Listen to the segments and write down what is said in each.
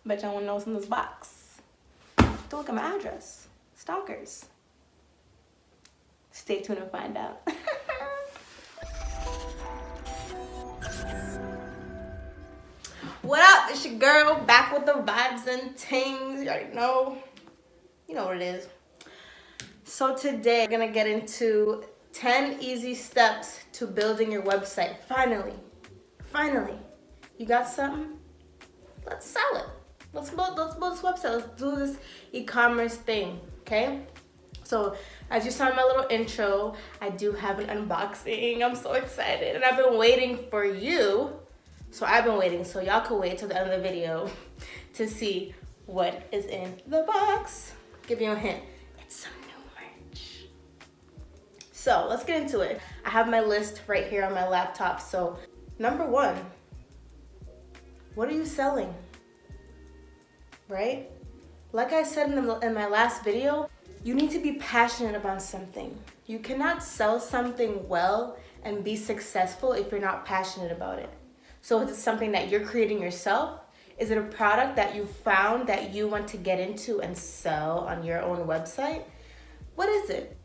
Bet y'all wanna know what's in this box. Don't look at my address. Stalkers. Stay tuned and find out. What up? It's your girl back with the vibes and tings. You already know. You know what it is. So today we're gonna get into 10 easy steps to building your website. Finally. You got something? Let's sell it. Let's build this website. Let's do this e-commerce thing, okay? So as you saw in my little intro, I do have an unboxing. I'm so excited, and I've been waiting for you. So I've been waiting, so y'all can wait till the end of the video to see what is in the box. Give you a hint, it's some new merch. So let's get into it. I have my list right here on my laptop. So number one, what are you selling? Right? Like I said in my last video, you need to be passionate about something. You cannot sell something well and be successful if you're not passionate about it. So is it something that you're creating yourself? Is it a product that you found that you want to get into and sell on your own website? What is it?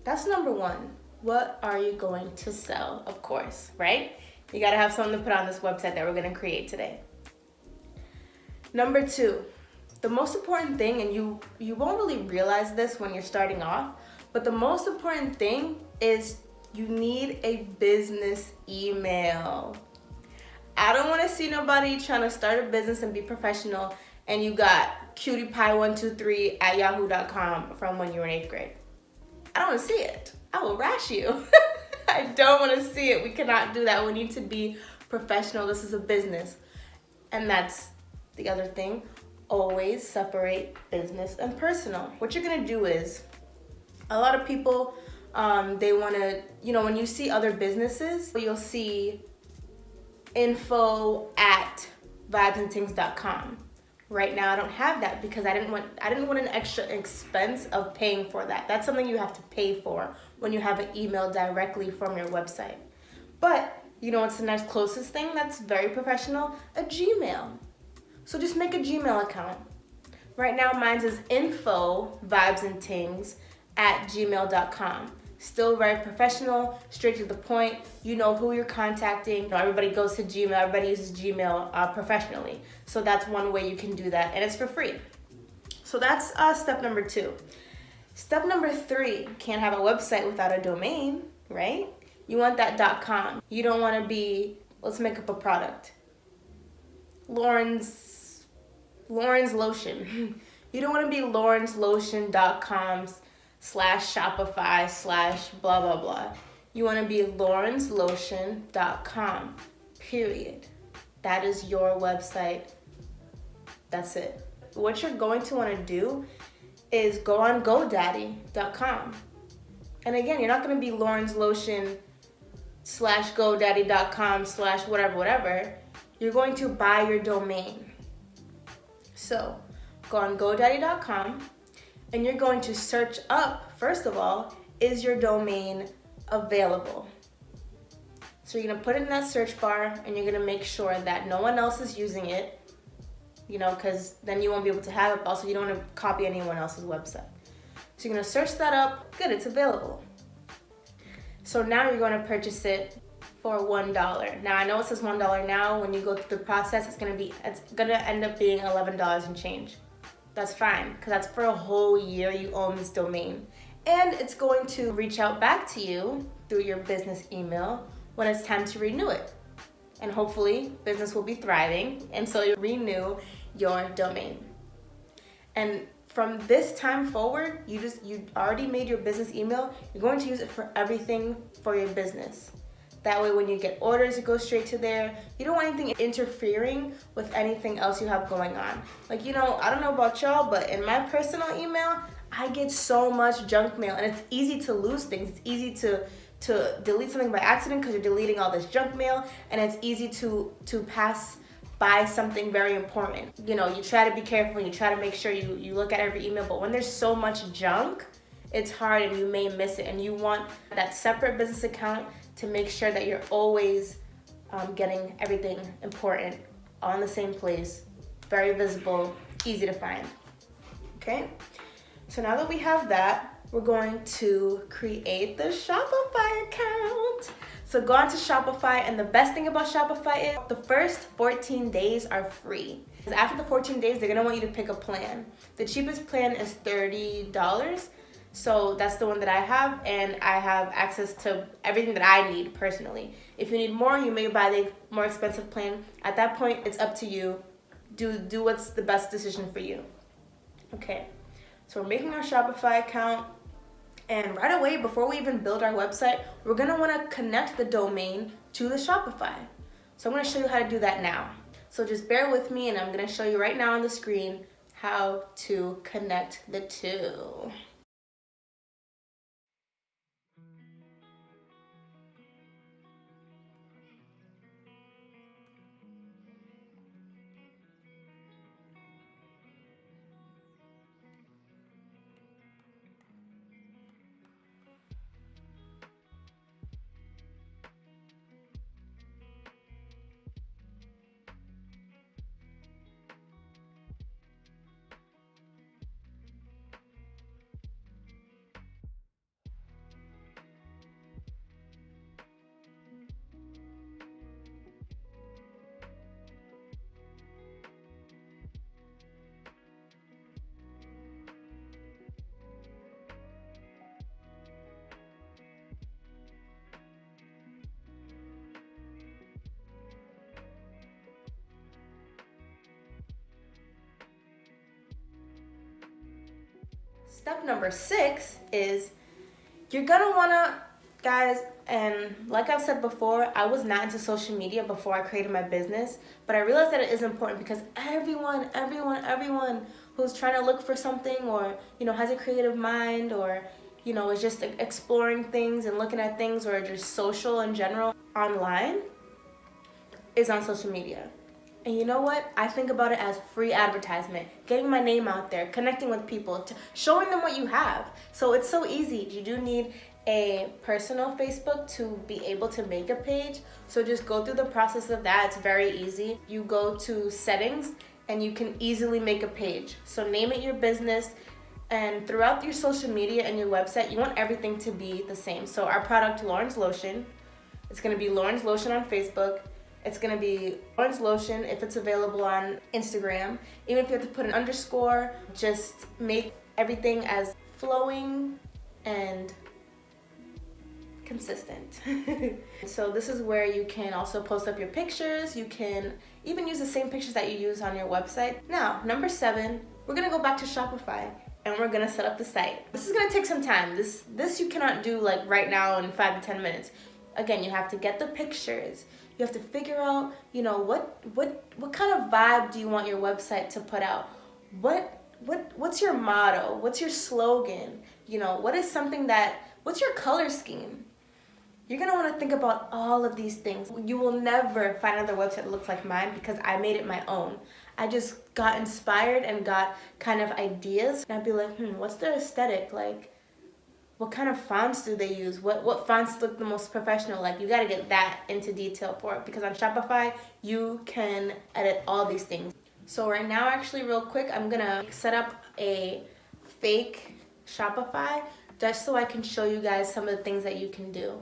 That's number one. What are you going to sell? Of course, right? You gotta have something to put on this website that we're gonna create today. Number two, the most important thing, and you won't really realize this when you're starting off, but the most important thing is you need a business email. I don't want to see nobody trying to start a business and be professional and you got cutiepie123@yahoo.com from when you were in 8th grade. I don't want to see it. I will rash you. I don't want to see it. We cannot do that. We need to be professional. This is a business. And that's the other thing. Always separate business and personal. What you're going to do is, a lot of people, they want to, when you see other businesses, you'll see info@vibezntings.com. Right now I don't have that because I didn't want an extra expense of paying for that. That's something you have to pay for when you have an email directly from your website. But what's the next closest thing that's very professional? A Gmail. So just make a Gmail account. Right now mine is infovibezntingz@gmail.com. Still very professional, straight to the point. You know who you're contacting. Everybody goes to Gmail. Everybody uses Gmail professionally. So that's one way you can do that, and it's for free. So that's step number two. Step number three, can't have a website without a domain, right? You want that .com. You don't want to be, let's make up a product. Lauren's lotion. You don't want to be lawrencelelotion.com/Shopify/blah, blah, blah. You want to be lawrencelelotion.com, period. That is your website. That's it. What you're going to want to do is go on GoDaddy.com. And again, you're not going to be lawrencelelotion/GoDaddy.com/whatever. You're going to buy your domain. So go on GoDaddy.com. And you're going to search up, first of all, is your domain available? So you're gonna put it in that search bar and you're gonna make sure that no one else is using it, because then you won't be able to have it. Also, you don't wanna copy anyone else's website. So you're gonna search that up, good, it's available. So now you're gonna purchase it for $1. Now I know it says $1 now. When you go through the process, it's gonna end up being $11 and change. That's fine, because that's for a whole year you own this domain. And it's going to reach out back to you through your business email when it's time to renew it. And hopefully business will be thriving, and so you renew your domain. And from this time forward, you already made your business email. You're going to use it for everything for your business. That way when you get orders, it goes straight to there. You don't want anything interfering with anything else you have going on. I don't know about y'all, but in my personal email, I get so much junk mail, and it's easy to lose things. It's easy to delete something by accident because you're deleting all this junk mail, and it's easy to pass by something very important. You try to be careful, you try to make sure you look at every email, but when there's so much junk, it's hard and you may miss it, and you want that separate business account to make sure that you're always getting everything important on the same place very visible, easy to find. Okay, so now that we have that, we're going to create the Shopify account. So go on to Shopify, and the best thing about Shopify is the first 14 days are free. After the 14 days, they're gonna want you to pick a plan. The cheapest plan is $30. So that's the one that I have, and I have access to everything that I need personally. If you need more, you may buy the more expensive plan. At that point, it's up to you. Do what's the best decision for you. Okay, so we're making our Shopify account, and right away, before we even build our website, we're gonna wanna connect the domain to the Shopify. So I'm gonna show you how to do that now. So just bear with me, and I'm gonna show you right now on the screen how to connect the two. Step number 6 is you're gonna wanna, guys, and like I've said before, I was not into social media before I created my business, but I realized that it is important because everyone who's trying to look for something, or, has a creative mind, or, is just exploring things and looking at things, or just social in general online, is on social media. And you know what? I think about it as free advertisement, getting my name out there, connecting with people, showing them what you have. So it's so easy. You do need a personal Facebook to be able to make a page. So just go through the process of that. It's very easy. You go to settings and you can easily make a page. So name it your business, and throughout your social media and your website, you want everything to be the same. So our product, Lauren's Lotion, it's gonna be Lauren's Lotion on Facebook. It's gonna be Lauren's Lotion if it's available on Instagram. Even if you have to put an underscore, just make everything as flowing and consistent. So this is where you can also post up your pictures. You can even use the same pictures that you use on your website. Now, number 7, we're gonna go back to Shopify and we're gonna set up the site. This is gonna take some time. This you cannot do like right now in 5 to 10 minutes. Again, you have to get the pictures. You have to figure out, what kind of vibe do you want your website to put out? What's your motto? What's your slogan? What's your color scheme? You're gonna want to think about all of these things. You will never find another website that looks like mine because I made it my own. I just got inspired and got kind of ideas. And I'd be like, what's their aesthetic? Like, what kind of fonts do they use? What fonts look the most professional? Like, you gotta get that into detail for it, because on Shopify, you can edit all these things. So right now, actually real quick, I'm gonna set up a fake Shopify just so I can show you guys some of the things that you can do.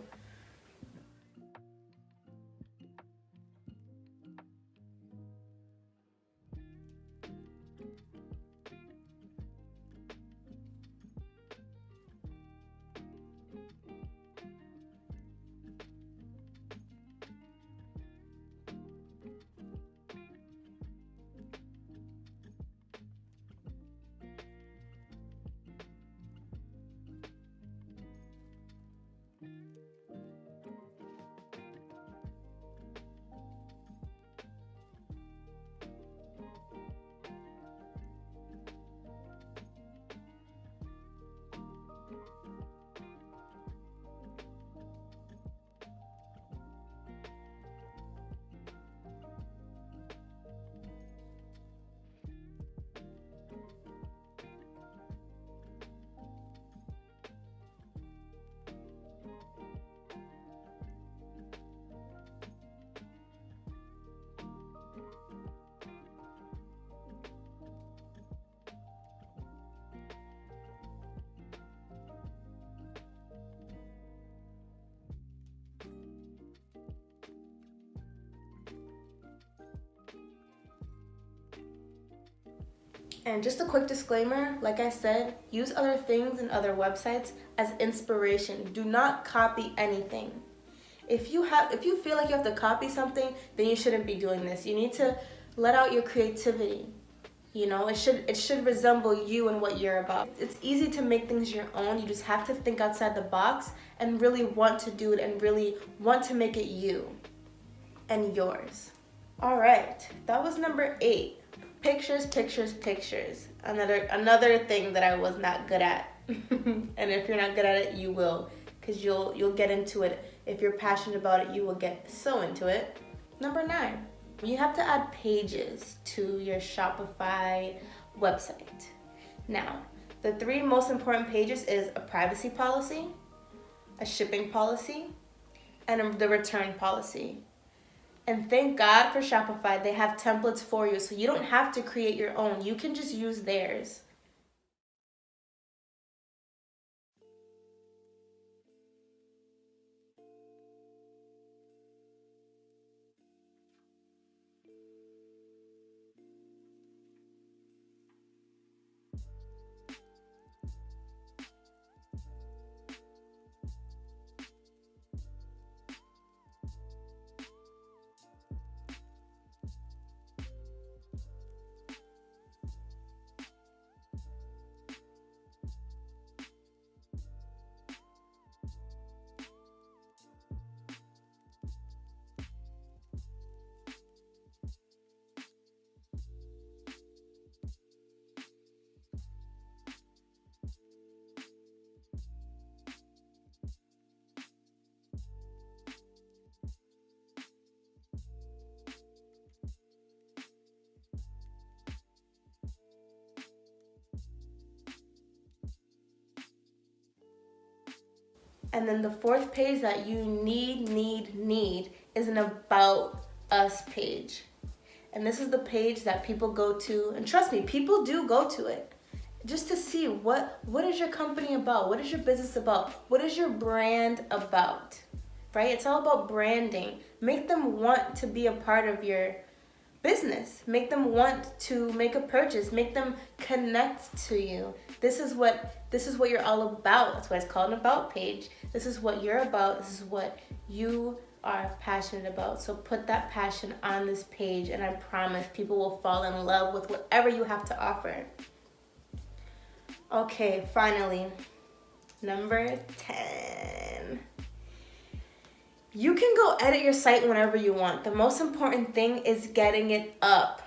And just a quick disclaimer, like I said, use other things and other websites as inspiration. Do not copy anything. If you feel like you have to copy something, then you shouldn't be doing this. You need to let out your creativity. You know, it should resemble you and what you're about. It's easy to make things your own. You just have to think outside the box and really want to do it and really want to make it you and yours. All right, that was number 8. Pictures, pictures, pictures. Another thing that I was not good at. And if you're not good at it, you will, because you'll get into it. If you're passionate about it, you will get so into it. Number 9. You have to add pages to your Shopify website. Now, the 3 most important pages is a privacy policy, a shipping policy, and the return policy. And thank God for Shopify, they have templates for you, so you don't have to create your own. You can just use theirs. And then the 4th page that you need is an About Us page. And this is the page that people go to, and trust me, people do go to it, just to see what is your company about, what is your business about, what is your brand about, right? It's all about branding. Make them want to be a part of your business. Make them want to make a purchase. Make them connect to you. This is what you're all about. That's why it's called an About page. This is what you're about. This is what you are passionate about. So put that passion on this page, and I promise people will fall in love with whatever you have to offer. Okay, finally, number 10. You can go edit your site whenever you want. The most important thing is getting it up.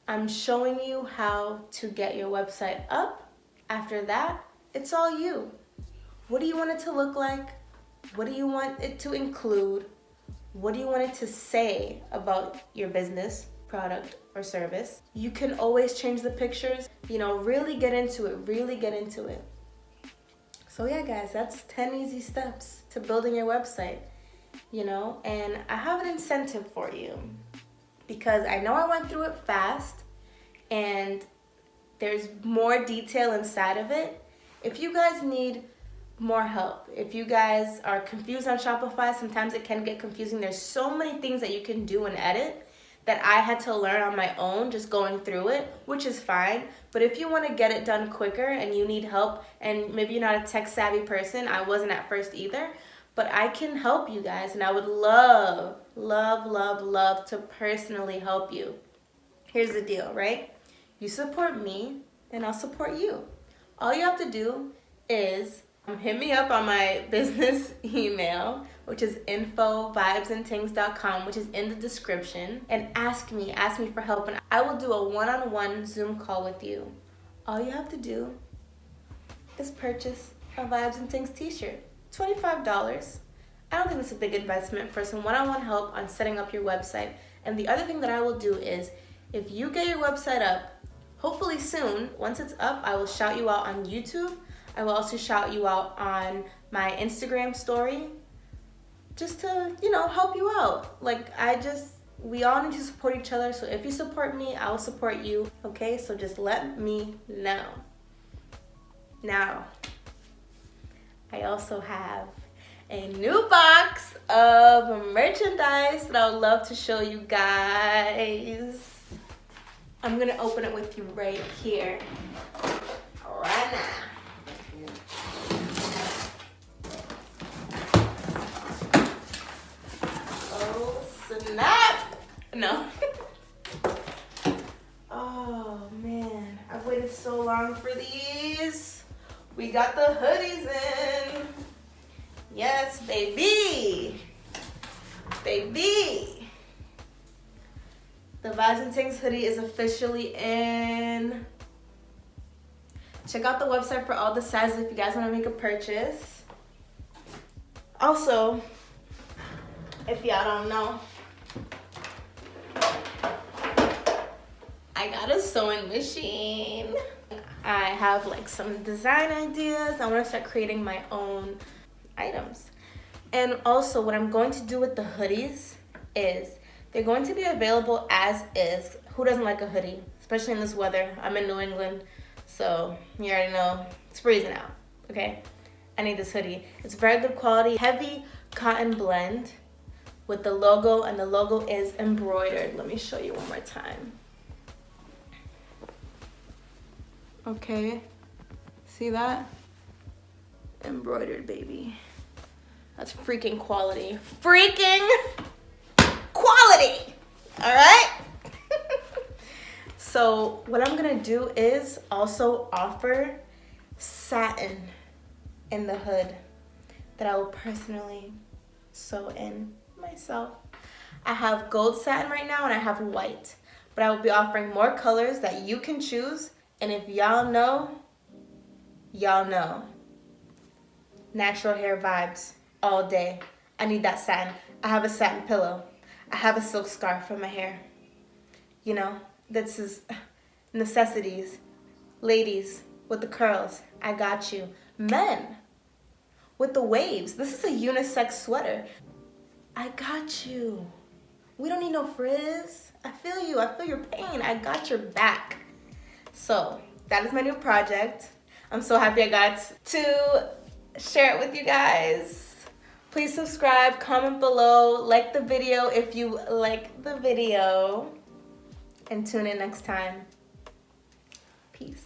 I'm showing you how to get your website up. After that, it's all you. What do you want it to look like? What do you want it to include? What do you want it to say about your business, product, or service? You can always change the pictures. Really get into it. So yeah, guys, that's 10 easy steps to building your website. And I have an incentive for you, because I know I went through it fast and there's more detail inside of it. If you guys need more help, if you guys are confused on Shopify, sometimes it can get confusing. There's so many things that you can do and edit that I had to learn on my own just going through it, which is fine. But if you want to get it done quicker and you need help, and maybe you're not a tech savvy person, I wasn't at first either, but I can help you guys, and I would love, love, love, love to personally help you. Here's the deal, right? You support me, and I'll support you. All you have to do is hit me up on my business email, which is infovibezntingz.com, which is in the description, and ask me for help, and I will do a one-on-one Zoom call with you. All you have to do is purchase a Vibes and Things t-shirt. $25. I don't think it's a big investment for some one-on-one help on setting up your website. And the other thing that I will do is, if you get your website up, hopefully soon, once it's up, I will shout you out on YouTube. I will also shout you out on my Instagram story, just to, help you out. We all need to support each other. So if you support me, I will support you. Okay, so just let me know. Now, I also have a new box of merchandise that I would love to show you guys. I'm gonna open it with you right here. Right now. Oh, snap! No. Oh, man. I've waited so long for these. We got the hoodies in. Yes, baby. Baby. The Vibes and Tings hoodie is officially in. Check out the website for all the sizes if you guys want to make a purchase. Also, if y'all don't know, I got a sewing machine. I have like some design ideas. I want to start creating my own items. And also what I'm going to do with the hoodies is they're going to be available as is. Who doesn't like a hoodie? Especially in this weather. I'm in New England, so you already know it's freezing out, okay? I need this hoodie. It's very good quality, heavy cotton blend with the logo, and the logo is embroidered. Let me show you one more time. Okay, see that? Embroidered, baby. That's freaking quality. Freaking quality, all right? So what I'm gonna do is also offer satin in the hood that I will personally sew in myself. I have gold satin right now and I have white, but I will be offering more colors that you can choose. And if y'all know, y'all know. Natural hair vibes all day. I need that satin. I have a satin pillow. I have a silk scarf for my hair. You know, this is necessities. Ladies with the curls, I got you. Men with the waves. This is a unisex sweater. I got you. We don't need no frizz. I feel you. I feel your pain. I got your back. So that is my new project. I'm so happy I got to share it with you guys. Please subscribe, comment below, like the video if you like the video, and tune in next time. Peace.